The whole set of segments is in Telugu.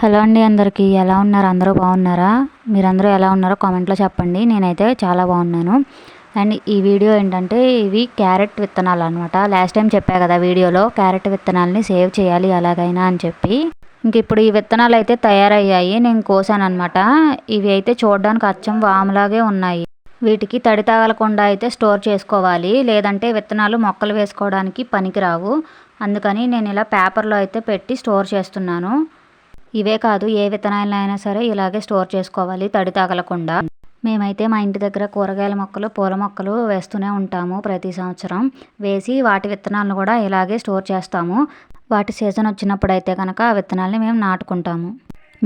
హలో అండి, అందరికీ ఎలా ఉన్నారు? అందరూ బాగున్నారా? మీరందరూ ఎలా ఉన్నారో కామెంట్లో చెప్పండి. నేనైతే చాలా బాగున్నాను. అండ్ ఈ వీడియో ఏంటంటే, ఇవి క్యారెట్ విత్తనాలు అనమాట. లాస్ట్ టైం చెప్పా కదా వీడియోలో, క్యారెట్ విత్తనాలని సేవ్ చేయాలి ఎలాగైనా అని చెప్పి. ఇంక ఇప్పుడు ఈ విత్తనాలు అయితే తయారయ్యాయి. నేను కోసాను అనమాట. ఇవి అయితే చూడడానికి అచ్చం వాములాగే ఉన్నాయి. వీటికి తడి తగలకుండా అయితే స్టోర్ చేసుకోవాలి, లేదంటే విత్తనాలు మొక్కలు వేసుకోవడానికి పనికిరావు. అందుకని నేను ఇలా పేపర్లో అయితే పెట్టి స్టోర్ చేస్తున్నాను. ఇవే కాదు, ఏ విత్తనాలైనా సరే ఇలాగే స్టోర్ చేసుకోవాలి తడి తగలకుండా. మేమైతే మా ఇంటి దగ్గర కూరగాయల మొక్కలు, పూల మొక్కలు వేస్తూనే ఉంటాము ప్రతి సంవత్సరం. వేసి వాటి విత్తనాలను కూడా ఇలాగే స్టోర్ చేస్తాము. వాటి సీజన్ వచ్చినప్పుడు అయితే కనుక ఆ విత్తనాలని మేము నాటుకుంటాము.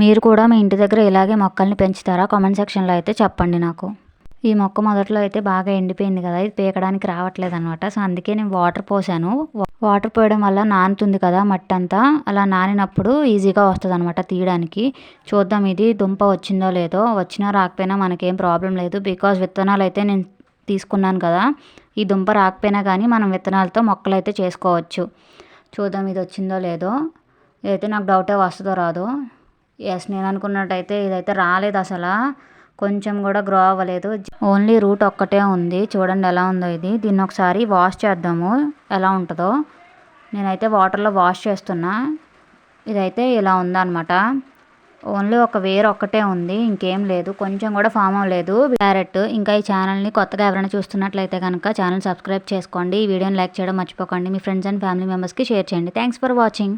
మీరు కూడా మీ ఇంటి దగ్గర ఇలాగే మొక్కల్ని పెంచుతారా? కామెంట్ సెక్షన్లో అయితే చెప్పండి నాకు. ఈ మొక్క మొదట్లో అయితే బాగా ఎండిపోయింది కదా, ఇది పీకడానికి రావట్లేదు అనమాట. సో అందుకే నేను వాటర్ పోసాను. వాటర్ పోయడం వల్ల నానుతుంది కదా మట్టి అంతా, అలా నానినప్పుడు ఈజీగా వస్తుంది అనమాట తీయడానికి. చూద్దాం ఇది దుంప వచ్చిందో లేదో. వచ్చినా రాకపోయినా మనకేం ప్రాబ్లం లేదు, బికాజ్ విత్తనాలు అయితే నేను తీసుకున్నాను కదా. ఈ దుంప రాకపోయినా కానీ మనం విత్తనాలతో మొక్కలు అయితే చేసుకోవచ్చు. చూద్దాం ఇది వచ్చిందో లేదో. ఇదైతే నాకు డౌటే వస్తుందో రాదో. ఎస్, నేను అనుకున్నట్టయితే ఇదైతే రాలేదు అసలు. కొంచెం కూడా గ్రో అవ్వలేదు, ఓన్లీ రూట్ ఒక్కటే ఉంది. చూడండి ఎలా ఉందో ఇది. దీన్ని ఒకసారి వాష్ చేద్దాము ఎలా ఉంటుందో. నేనైతే వాటర్లో వాష్ చేస్తున్నా. ఇదైతే ఇలా ఉందన్నమాట. ఓన్లీ ఒక వేరు ఒక్కటే ఉంది, ఇంకేం లేదు. కొంచెం కూడా ఫామ్ అవ్వలేదు క్యారెట్. ఇంకా ఈ ఛానల్ని కొత్తగా ఎవరైనా చూస్తున్నట్లయితే కనుక ఛానల్ సబ్స్క్రైబ్ చేసుకోండి. ఈ వీడియోని లైక్ చేయడం మర్చిపోకండి. మీ ఫ్రెండ్స్ అండ్ ఫ్యామిలీ మెంబర్స్కి షేర్ చేయండి. Thanks for watching.